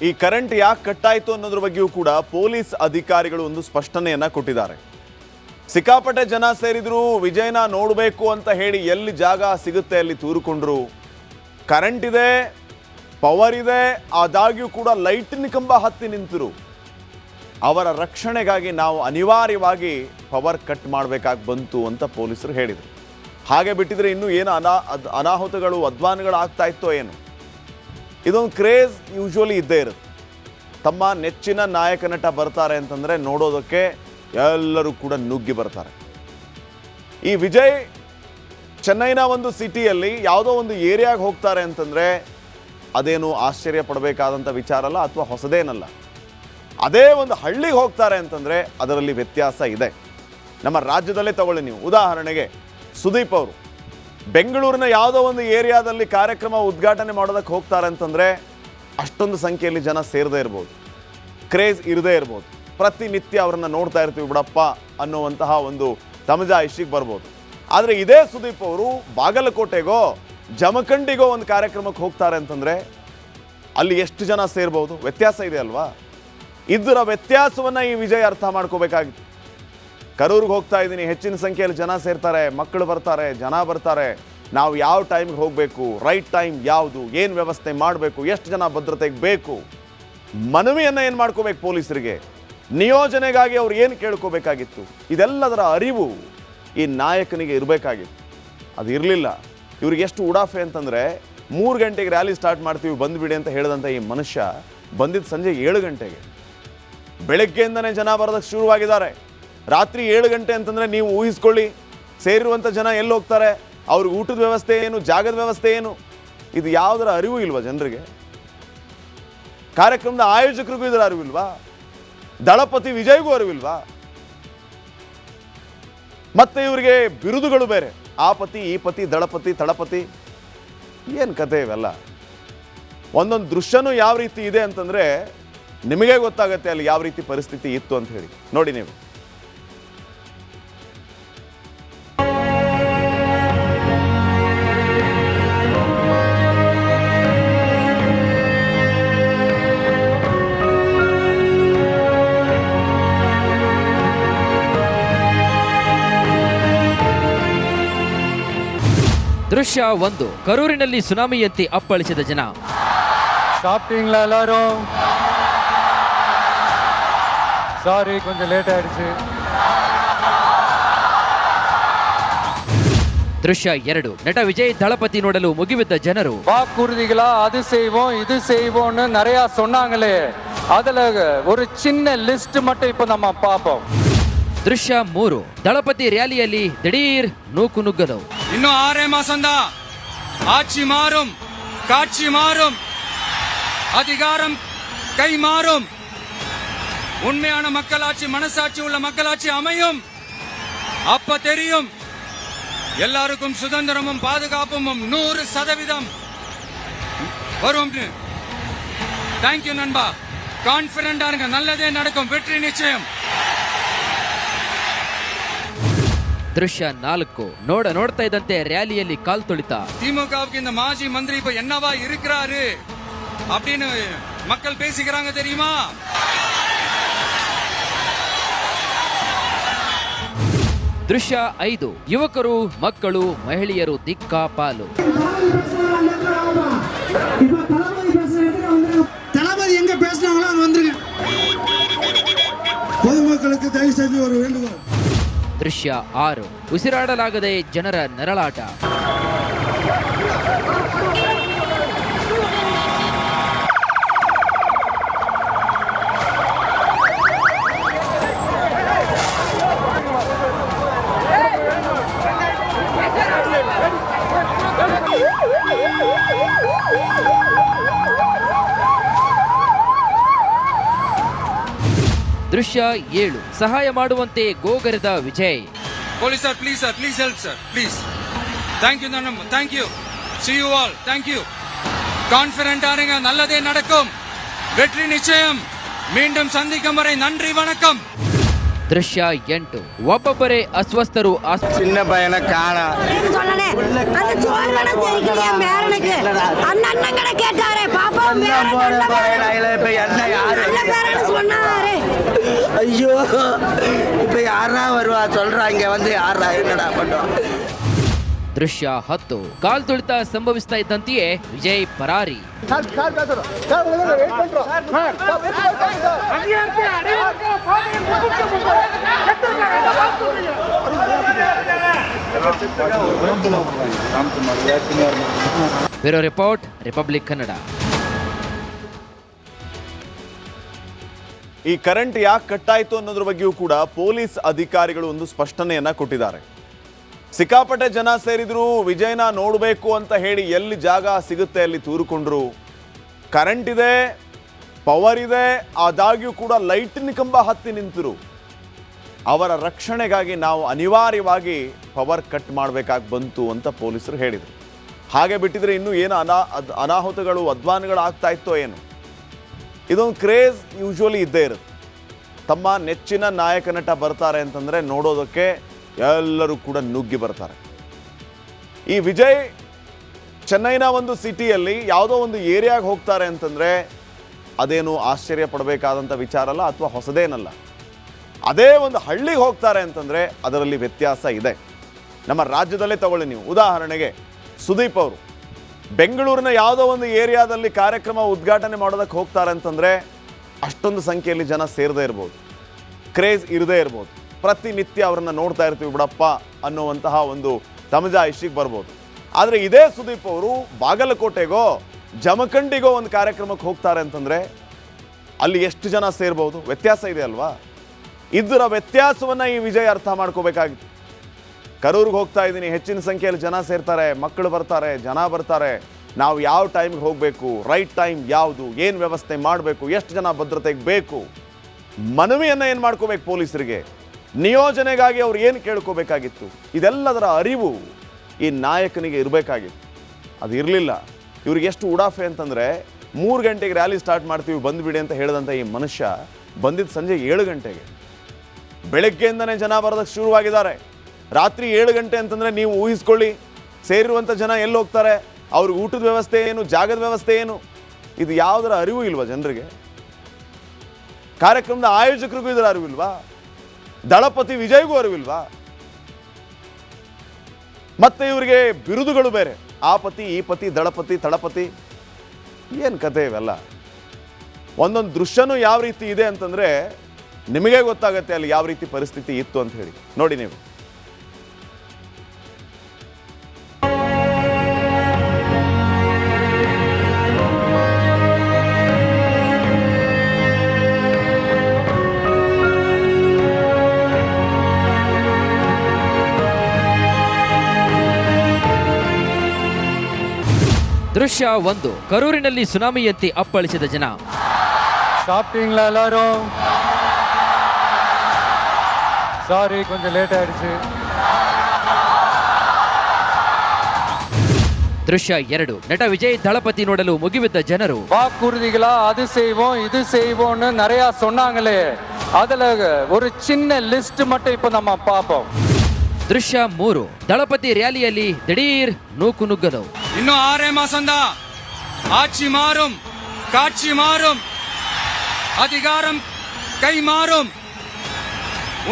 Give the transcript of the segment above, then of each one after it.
ಈ ಕರೆಂಟ್ ಯಾಕೆ ಕಟ್ಟಾಯಿತು ಅನ್ನೋದ್ರ ಬಗ್ಗೆಯೂ ಕೂಡ ಪೊಲೀಸ್ ಅಧಿಕಾರಿಗಳು ಒಂದು ಸ್ಪಷ್ಟನೆಯನ್ನ ಕೊಟ್ಟಿದ್ದಾರೆ. ಸಿಕ್ಕಾಪಟ್ಟೆ ಜನ ಸೇರಿದ್ರು, ವಿಜಯನ ನೋಡಬೇಕು ಅಂತ ಹೇಳಿ ಎಲ್ಲಿ ಜಾಗ ಸಿಗುತ್ತೆ ಅಲ್ಲಿ ತೂರಿಕೊಂಡ್ರು. ಕರೆಂಟ್ ಇದೆ, ಪವರ್ ಇದೆ, ಆದಾಗ್ಯೂ ಕೂಡ ಲೈಟಿನ ಕಂಬ ಹತ್ತಿ ನಿಂತರು. ಅವರ ರಕ್ಷಣೆಗಾಗಿ ನಾವು ಅನಿವಾರ್ಯವಾಗಿ ಪವರ್ ಕಟ್ ಮಾಡಬೇಕಾಗಿ ಬಂತು ಅಂತ ಪೊಲೀಸರು ಹೇಳಿದರು. ಹಾಗೆ ಬಿಟ್ಟಿದ್ರೆ ಇನ್ನೂ ಏನು ಅನಾಹುತಗಳು ಅಧ್ವಾನಗಳು ಆಗ್ತಾ ಇತ್ತೋ ಏನು. ಇದೊಂದು ಕ್ರೇಜ್ ಯೂಶ್ವಲಿ ಇದ್ದೇ ಇರುತ್ತೆ. ತಮ್ಮ ನೆಚ್ಚಿನ ನಾಯಕ ನಟ ಬರ್ತಾರೆ ಅಂತಂದರೆ ನೋಡೋದಕ್ಕೆ ಎಲ್ಲರೂ ಕೂಡ ನುಗ್ಗಿ ಬರ್ತಾರೆ. ಈ ವಿಜಯ್ ಚೆನ್ನೈನ ಒಂದು ಸಿಟಿಯಲ್ಲಿ ಯಾವುದೋ ಒಂದು ಏರಿಯಾಗೆ ಹೋಗ್ತಾರೆ ಅಂತಂದರೆ ಅದೇನು ಆಶ್ಚರ್ಯ ಪಡಬೇಕಾದಂಥ ವಿಚಾರ ಅಲ್ಲ, ಅಥವಾ ಹೊಸದೇನಲ್ಲ. ಅದೇ ಒಂದು ಹಳ್ಳಿಗೆ ಹೋಗ್ತಾರೆ ಅಂತಂದರೆ ಅದರಲ್ಲಿ ವ್ಯತ್ಯಾಸ ಇದೆ. ನಮ್ಮ ರಾಜ್ಯದಲ್ಲೇ ತಗೊಳ್ಳಿ ನೀವು. ಉದಾಹರಣೆಗೆ ಸುದೀಪ್ ಅವರು ಬೆಂಗಳೂರಿನ ಯಾವುದೋ ಒಂದು ಏರಿಯಾದಲ್ಲಿ ಕಾರ್ಯಕ್ರಮ ಉದ್ಘಾಟನೆ ಮಾಡೋದಕ್ಕೆ ಹೋಗ್ತಾರೆ ಅಂತಂದರೆ ಅಷ್ಟೊಂದು ಸಂಖ್ಯೆಯಲ್ಲಿ ಜನ ಸೇರದೇ ಇರ್ಬೋದು, ಕ್ರೇಜ್ ಇರದೇ ಇರ್ಬೋದು. ಪ್ರತಿನಿತ್ಯ ಅವರನ್ನು ನೋಡ್ತಾ ಇರ್ತೀವಿ ಬಿಡಪ್ಪ ಅನ್ನುವಂತಹ ಒಂದು ತಮಜಾಯಿಷಿಗೆ ಬರ್ಬೋದು. ಆದರೆ ಇದೇ ಸುದೀಪ್ ಅವರು ಬಾಗಲಕೋಟೆಗೋ ಜಮಖಂಡಿಗೋ ಒಂದು ಕಾರ್ಯಕ್ರಮಕ್ಕೆ ಹೋಗ್ತಾರೆ ಅಂತಂದರೆ ಅಲ್ಲಿ ಎಷ್ಟು ಜನ ಸೇರ್ಬೋದು? ವ್ಯತ್ಯಾಸ ಇದೆ ಅಲ್ವಾ? ಇದರ ವ್ಯತ್ಯಾಸವನ್ನು ಈ ವಿಜಯ್ ಅರ್ಥ ಮಾಡ್ಕೋಬೇಕಾಗಿತ್ತು. ಕರೂರಿಗೆ ಹೋಗ್ತಾ ಇದ್ದೀನಿ, ಹೆಚ್ಚಿನ ಸಂಖ್ಯೆಯಲ್ಲಿ ಜನ ಸೇರ್ತಾರೆ, ಮಕ್ಕಳು ಬರ್ತಾರೆ, ಜನ ಬರ್ತಾರೆ, ನಾವು ಯಾವ ಟೈಮ್ಗೆ ಹೋಗಬೇಕು, ರೈಟ್ ಟೈಮ್ ಯಾವುದು, ಏನು ವ್ಯವಸ್ಥೆ ಮಾಡಬೇಕು, ಎಷ್ಟು ಜನ ಭದ್ರತೆಗೆ ಬೇಕು, ಮನವಿಯನ್ನು ಏನು ಮಾಡ್ಕೋಬೇಕು ಪೊಲೀಸರಿಗೆ, ನಿಯೋಜನೆಗಾಗಿ ಅವ್ರು ಏನು ಕೇಳ್ಕೋಬೇಕಾಗಿತ್ತು, ಇದೆಲ್ಲದರ ಅರಿವು ಈ ನಾಯಕನಿಗೆ ಇರಬೇಕಾಗಿತ್ತು. ಅದು ಇರಲಿಲ್ಲ. ಇವ್ರಿಗೆ ಎಷ್ಟು ಉಡಾಫೆ ಅಂತಂದರೆ 3 ಗಂಟೆಗೆ ರ್ಯಾಲಿ ಸ್ಟಾರ್ಟ್ ಮಾಡ್ತೀವಿ ಬಂದುಬಿಡಿ ಅಂತ ಹೇಳಿದಂಥ ಈ ಮನುಷ್ಯ ಬಂದಿದ್ದು ಸಂಜೆ 7 ಗಂಟೆಗೆ. ಬೆಳಗ್ಗೆಯಿಂದನೇ ಜನ ಬರೋದಕ್ಕೆ ಶುರುವಾಗಿದ್ದಾರೆ. ರಾತ್ರಿ 7 ಗಂಟೆ ಅಂತಂದರೆ ನೀವು ಊಹಿಸ್ಕೊಳ್ಳಿ, ಸೇರಿರುವಂಥ ಜನ ಎಲ್ಲಿ ಹೋಗ್ತಾರೆ, ಅವ್ರಿಗೆ ಊಟದ ವ್ಯವಸ್ಥೆ ಏನು, ಜಾಗದ ವ್ಯವಸ್ಥೆ ಏನು, ಇದು ಯಾವುದರ ಅರಿವು ಇಲ್ವಾ ಜನರಿಗೆ? ಕಾರ್ಯಕ್ರಮದ ಆಯೋಜಕರಿಗೂ ಇದರ ಅರಿವಿಲ್ವಾ? ದಳಪತಿ ವಿಜಯ್ಗೂ ಅರಿವಿಲ್ವಾ? ಮತ್ತೆ ಇವರಿಗೆ ಬಿರುದುಗಳು ಬೇರೆ, ಆ ಪತಿ, ಈ ಪತಿ, ದಳಪತಿ, ತಳಪತಿ, ಏನು ಕತೆ ಇವೆಲ್ಲ? ಒಂದೊಂದು ದೃಶ್ಯನೂ ಯಾವ ರೀತಿ ಇದೆ ಅಂತಂದರೆ ನಿಮಗೆ ಗೊತ್ತಾಗುತ್ತೆ ಅಲ್ಲಿ ಯಾವ ರೀತಿ ಪರಿಸ್ಥಿತಿ ಇತ್ತು ಅಂತ ಹೇಳಿ. ನೋಡಿ ನೀವು. ದೃಶ್ಯ 1. ಕರೂರಿನಲ್ಲಿ ಸುನಾಮಿಯಂತೆ ಅಪ್ಪಳಿಸಿದ ಜನ. சாப்பிட்டீங்களா எல்லாரும்? சாரி கொஞ்சம் லேட் ஆயிடுச்சு. ದೃಶ್ಯ 2. ನಟ ವಿಜಯ್ ದಳಪತಿ ನೋಡಲು ಮುಗಿಬಿದ್ದ ಜನರು. வாக்குறுதிகளா அது செய்வோம் இது செய்வோம்னு நிறைய சொன்னாங்களே, அதுல ஒரு சின்ன லிஸ்ட் மட்டும் இப்ப நம்ம பார்ப்போம். ದೃಶ್ಯ 3. ದಳಪತಿ ರ್ಯಾಲಿಯಲ್ಲಿ ದಿಢೀರ್ ನೂಕುನುಗ್ಗಲು. இன்னும் 6 மாசம்தான், ஆட்சி மாறும், காட்சி மாறும், அதிகாரம் கை மாறும், உண்மையான மக்களாட்சி, மனசாட்சி உள்ள மக்களாட்சி அமையும். அப்ப தெரியும் எல்லாருக்கும் சுதந்திரமும் பாதுகாப்பும் 100% வரும். தேங்க்யூ நண்பா, கான்பிடண்டா இருங்க, நல்லதே நடக்கும், வெற்றி நிச்சயம். ದೃಶ್ಯ 4. ನೋಡ್ತಾ ಇದ್ದಂತೆ ರ್ಯಾಲಿಯಲ್ಲಿ ಕಾಲ್ ತುಳಿತ. திமுகவுக்கு இந்த மாஜி மந்திரி இப்ப என்னவா இருக்கிறாரு அப்படின்னு மக்கள் பேசிக்கிறாங்க தெரியுமா? ದೃಶ್ಯ 5. ಯುವಕರು, ಮಕ್ಕಳು, ಮಹಿಳೆಯರು ದಿಕ್ಕಾಪಾಲು. தளபதி எங்க பேசினாங்களோ அங்க வந்துருங்க. பொதுமக்களுக்கு தயவு செய்து ஒரு வேண்டுகோள். ದೃಶ್ಯ 6. ಉಸಿರಾಡಲಾಗದೆ ಜನರ ನರಳಾಟ. ದೃಶ್ಯ 7. ಸಹಾಯ ಮಾಡುವಂತೆ ಗೋಗರೆದ Vijay. Police sir, please sir, please help sir, please. Thank you Nanam, thank you. See you all, thank you. Confident ஆருங்க, நல்லதே நடக்கும், வெற்றி நிச்சயம். மீண்டும் சந்திக்கும் வரை நன்றி வணக்கம். ದೃಶ್ಯ 8. ಒಬ್ಬೊಬ್ಬರೇ ಅಸ್ವಸ್ಥರು. சின்ன பையனை காண இப்ப என்ன யாரு ஐயோ இப்ப யாரா வருவா சொல்றா இங்க வந்து யாரா என்னடா பண்ணுவா. ದೃಶ್ಯ 10 ಕಾಲ್ ತುಳಿತ ಸಂಭವಿಸ್ತಾ ಇದ್ದಂತೆಯೇ ವಿಜಯ್ ಪರಾರಿ. Bureau report, Republic Kannada. ಈ ಕರೆಂಟ್ ಯಾಕೆ ಕಟ್ಟಾಯಿತು ಅನ್ನೋದ್ರ ಬಗ್ಗೆಯೂ ಕೂಡ ಪೊಲೀಸ್ ಅಧಿಕಾರಿಗಳು ಒಂದು ಸ್ಪಷ್ಟನೆಯನ್ನ ಕೊಟ್ಟಿದ್ದಾರೆ. ಸಿಕ್ಕಾಪಟ್ಟೆ ಜನ ಸೇರಿದ್ರು, ವಿಜಯನ ನೋಡಬೇಕು ಅಂತ ಹೇಳಿ ಎಲ್ಲಿ ಜಾಗ ಸಿಗುತ್ತೆ ಅಲ್ಲಿ ತೂರಿಕೊಂಡ್ರು. ಕರೆಂಟ್ ಇದೆ, ಪವರ್ ಇದೆ, ಆದಾಗ್ಯೂ ಕೂಡ ಲೈಟಿನ ಕಂಬ ಹತ್ತಿ ನಿಂತರು. ಅವರ ರಕ್ಷಣೆಗಾಗಿ ನಾವು ಅನಿವಾರ್ಯವಾಗಿ ಪವರ್ ಕಟ್ ಮಾಡಬೇಕಾಗಿ ಬಂತು ಅಂತ ಪೊಲೀಸರು ಹೇಳಿದರು. ಹಾಗೆ ಬಿಟ್ಟಿದ್ರೆ ಇನ್ನೂ ಏನು ಅನಾಹುತಗಳು ಅಧ್ವಾನಗಳು ಆಗ್ತಾ ಇತ್ತೋ ಏನು. ಇದೊಂದು ಕ್ರೇಜ್ ಯೂಶ್ವಲಿ ಇದ್ದೇ ಇರುತ್ತೆ. ತಮ್ಮ ನೆಚ್ಚಿನ ನಾಯಕ ನಟ ಬರ್ತಾರೆ ಅಂತಂದರೆ ನೋಡೋದಕ್ಕೆ ಎಲ್ಲರೂ ಕೂಡ ನುಗ್ಗಿ ಬರ್ತಾರೆ. ಈ ವಿಜಯ್ ಚೆನ್ನೈನ ಒಂದು ಸಿಟಿಯಲ್ಲಿ ಯಾವುದೋ ಒಂದು ಏರಿಯಾಗೆ ಹೋಗ್ತಾರೆ ಅಂತಂದರೆ ಅದೇನು ಆಶ್ಚರ್ಯ ಪಡಬೇಕಾದಂಥ ವಿಚಾರ ಅಲ್ಲ, ಅಥವಾ ಹೊಸದೇನಲ್ಲ. ಅದೇ ಒಂದು ಹಳ್ಳಿಗೆ ಹೋಗ್ತಾರೆ ಅಂತಂದರೆ ಅದರಲ್ಲಿ ವ್ಯತ್ಯಾಸ ಇದೆ. ನಮ್ಮ ರಾಜ್ಯದಲ್ಲೇ ತಗೊಳ್ಳಿ ನೀವು. ಉದಾಹರಣೆಗೆ ಸುದೀಪ್ ಅವರು ಬೆಂಗಳೂರಿನ ಯಾವುದೋ ಒಂದು ಏರಿಯಾದಲ್ಲಿ ಕಾರ್ಯಕ್ರಮ ಉದ್ಘಾಟನೆ ಮಾಡೋದಕ್ಕೆ ಹೋಗ್ತಾರೆ ಅಂತಂದರೆ ಅಷ್ಟೊಂದು ಸಂಖ್ಯೆಯಲ್ಲಿ ಜನ ಸೇರದೇ ಇರ್ಬೋದು, ಕ್ರೇಜ್ ಇರದೇ ಇರ್ಬೋದು. ಪ್ರತಿನಿತ್ಯ ಅವ್ರನ್ನ ನೋಡ್ತಾ ಇರ್ತೀವಿ ಬಿಡಪ್ಪ ಅನ್ನುವಂತಹ ಒಂದು ತಮಜಾಯಿಷಿಗೆ ಬರ್ಬೋದು. ಆದರೆ ಇದೇ ಸುದೀಪ್ ಅವರು ಬಾಗಲಕೋಟೆಗೋ ಜಮಖಂಡಿಗೋ ಒಂದು ಕಾರ್ಯಕ್ರಮಕ್ಕೆ ಹೋಗ್ತಾರೆ ಅಂತಂದರೆ ಅಲ್ಲಿ ಎಷ್ಟು ಜನ ಸೇರ್ಬೋದು? ವ್ಯತ್ಯಾಸ ಇದೆ ಅಲ್ವಾ? ಇದರ ವ್ಯತ್ಯಾಸವನ್ನು ಈ ವಿಜಯ್ ಅರ್ಥ ಮಾಡ್ಕೋಬೇಕಾಗಿತ್ತು. ಕರೂರಿಗೆ ಹೋಗ್ತಾ ಇದ್ದೀನಿ, ಹೆಚ್ಚಿನ ಸಂಖ್ಯೆಯಲ್ಲಿ ಜನ ಸೇರ್ತಾರೆ, ಮಕ್ಕಳು ಬರ್ತಾರೆ, ಜನ ಬರ್ತಾರೆ, ನಾವು ಯಾವ ಟೈಮ್ಗೆ ಹೋಗಬೇಕು, ರೈಟ್ ಟೈಮ್ ಯಾವುದು, ಏನು ವ್ಯವಸ್ಥೆ ಮಾಡಬೇಕು, ಎಷ್ಟು ಜನ ಭದ್ರತೆಗೆ ಬೇಕು, ಮನವಿಯನ್ನು ಏನು ಮಾಡ್ಕೋಬೇಕು ಪೊಲೀಸರಿಗೆ, ನಿಯೋಜನೆಗಾಗಿ ಅವ್ರು ಏನು ಕೇಳ್ಕೋಬೇಕಾಗಿತ್ತು, ಇದೆಲ್ಲದರ ಅರಿವು ಈ ನಾಯಕನಿಗೆ ಇರಬೇಕಾಗಿತ್ತು. ಅದು ಇರಲಿಲ್ಲ. ಇವ್ರಿಗೆ ಎಷ್ಟು ಉಡಾಫೆ ಅಂತಂದರೆ 3 ಗಂಟೆಗೆ ರ್ಯಾಲಿ ಸ್ಟಾರ್ಟ್ ಮಾಡ್ತೀವಿ ಬಂದುಬಿಡಿ ಅಂತ ಹೇಳಿದಂಥ ಈ ಮನುಷ್ಯ ಬಂದಿದ್ದು ಸಂಜೆ 7 ಗಂಟೆಗೆ. ಬೆಳಗ್ಗೆಯಿಂದನೇ ಜನ ಬರೋದಕ್ಕೆ ಶುರುವಾಗಿದ್ದಾರೆ. ರಾತ್ರಿ 7 ಗಂಟೆ ಅಂತಂದರೆ ನೀವು ಊಹಿಸ್ಕೊಳ್ಳಿ, ಸೇರಿರುವಂಥ ಜನ ಎಲ್ಲಿ ಹೋಗ್ತಾರೆ, ಅವ್ರಿಗೆ ಊಟದ ವ್ಯವಸ್ಥೆ ಏನು, ಜಾಗದ ವ್ಯವಸ್ಥೆ ಏನು, ಇದು ಯಾವುದರ ಅರಿವು ಇಲ್ವಾ ಜನರಿಗೆ? ಕಾರ್ಯಕ್ರಮದ ಆಯೋಜಕರಿಗೂ ಇದರ ಅರಿವಿಲ್ವಾ? ದಳಪತಿ ವಿಜಯ್ಗೂ ಅರಿವಿಲ್ವಾ? ಮತ್ತೆ ಇವರಿಗೆ ಬಿರುದುಗಳು ಬೇರೆ, ಆ ಪತಿ, ಈ ಪತಿ, ದಳಪತಿ, ತಳಪತಿ, ಏನು ಕತೆ ಇವೆಲ್ಲ? ಒಂದೊಂದು ದೃಶ್ಯನೂ ಯಾವ ರೀತಿ ಇದೆ ಅಂತಂದರೆ ನಿಮಗೆ ಗೊತ್ತಾಗತ್ತೆ ಅಲ್ಲಿ ಯಾವ ರೀತಿ ಪರಿಸ್ಥಿತಿ ಇತ್ತು ಅಂತ ಹೇಳಿ. ನೋಡಿ ನೀವು. ದೃಶ್ಯ 1 ಕರೂರಿನಲ್ಲಿ ಸುನಾಮಿಯಂತೆ ಅಪ್ಪಳಿಸಿದ ಜನ. சாப்பிட்டீங்களா எல்லாரும்? சாரி கொஞ்சம் லேட் ஆயிடுச்சு. ದೃಶ್ಯ 2 ನಟ ವಿಜಯ್ ದಳಪತಿ ನೋಡಲು ಮುಗಿಬಿದ್ದ ಜನರು. வாக்குறுதிகளா அது செய்வோம் இது செய்வோம்னு நிறைய சொன்னாங்களே, அதுல ஒரு சின்ன லிஸ்ட் மட்டும் இப்ப நம்ம பார்ப்போம். ದೃಶ್ಯ 3 ದಳಪತಿ ರ್ಯಾಲಿಯಲ್ಲಿ ದಿಢೀರ್ ನೂಕು ನುಗ್ಗದವು. இன்னும் 6 மாசம்தான், ஆட்சி மாறும், காட்சி மாறும், அதிகாரம் கை மாறும்,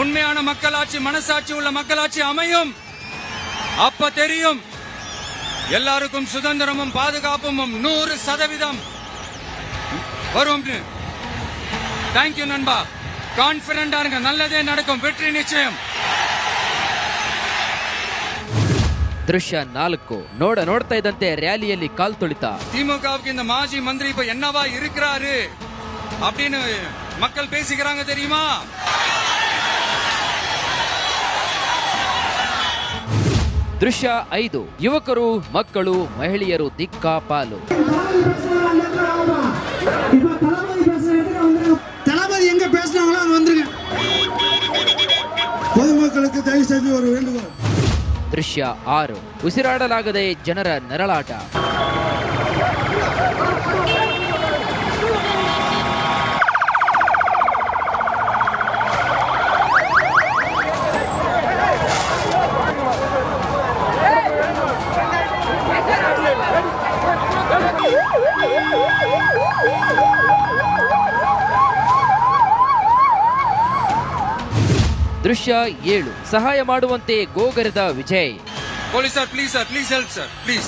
உண்மையான மக்களாட்சி, மனசாட்சி உள்ள மக்களாட்சி அமையும். அப்ப தெரியும் எல்லாருக்கும் சுதந்திரமும் பாதுகாப்பும் 100% வரும். தேங்க்யூ நண்பா, கான்பிடண்டா இருங்க, நல்லதே நடக்கும், வெற்றி நிச்சயம். ದೃಶ್ಯ 4 ನೋಡ್ತಾ ಇದ್ದಂತೆ ರ್ಯಾಲಿಯಲ್ಲಿ ಕಾಲ್ ತುಳಿತ. திமுகவுக்கு இந்த மாஜி மந்திரி இப்ப என்னவா இருக்கிறாரு அப்படின்னு மக்கள் பேசிக்கிறாங்க தெரியுமா? ದೃಶ್ಯ 5 ಯುವಕರು, ಮಕ್ಕಳು, ಮಹಿಳೆಯರು ದಿಕ್ಕಾಪಾಲು. தளபதி எங்க பேசினாங்களோ அங்க வந்துருங்க. பொதுமக்களுக்கு தயவு செஞ்சு ஒரு வேண்டுகோள். ದೃಶ್ಯ 6 ಉಸಿರಾಡಲಾಗದೆ ಜನರ ನರಳಾಟ. ದೃಶ್ಯ 7 ಸಹಾಯ ಮಾಡುವಂತೆ ಗೋಗರೆದ Vijay. Police sir, please help sir, please.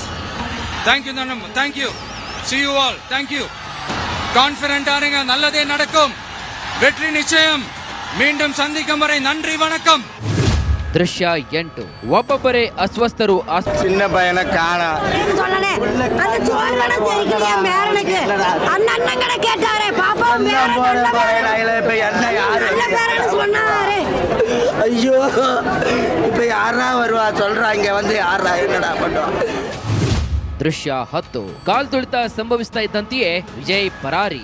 Thank you Nannamma, thank you. See you all, thank you. Confident ஆருங்க, நல்லதே நடக்கும், வெற்றி நிச்சயம், மீண்டும் சந்திக்கும் வரை நன்றி வணக்கம். ದೃಶ್ಯ 8 ಒಬ್ಬೊಬ್ಬರೇ ಅಸ್ವಸ್ಥರು சின்ன பையனை காணா சொல்லனே அந்த சோழனை தெரிக்கலையா மேரனுக்கு அந்த அண்ணங்களை கேட்டாரே பாப்பா இப்ப என்ன யாரு நல்ல பேரன்னு சொன்னாரே. ஐயோ இப்ப யாரா வருவா சொல்றா இங்க வந்து யாரா என்னடா பண்ணுவா. ದೃಶ್ಯ 10 ಕಾಲ್ ತುಳಿತ ಸಂಭವಿಸ್ತಾ ಇದ್ದಂತೆಯೇ ವಿಜಯ್ ಪರಾರಿ.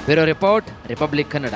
Bureau report, Republic Kannada.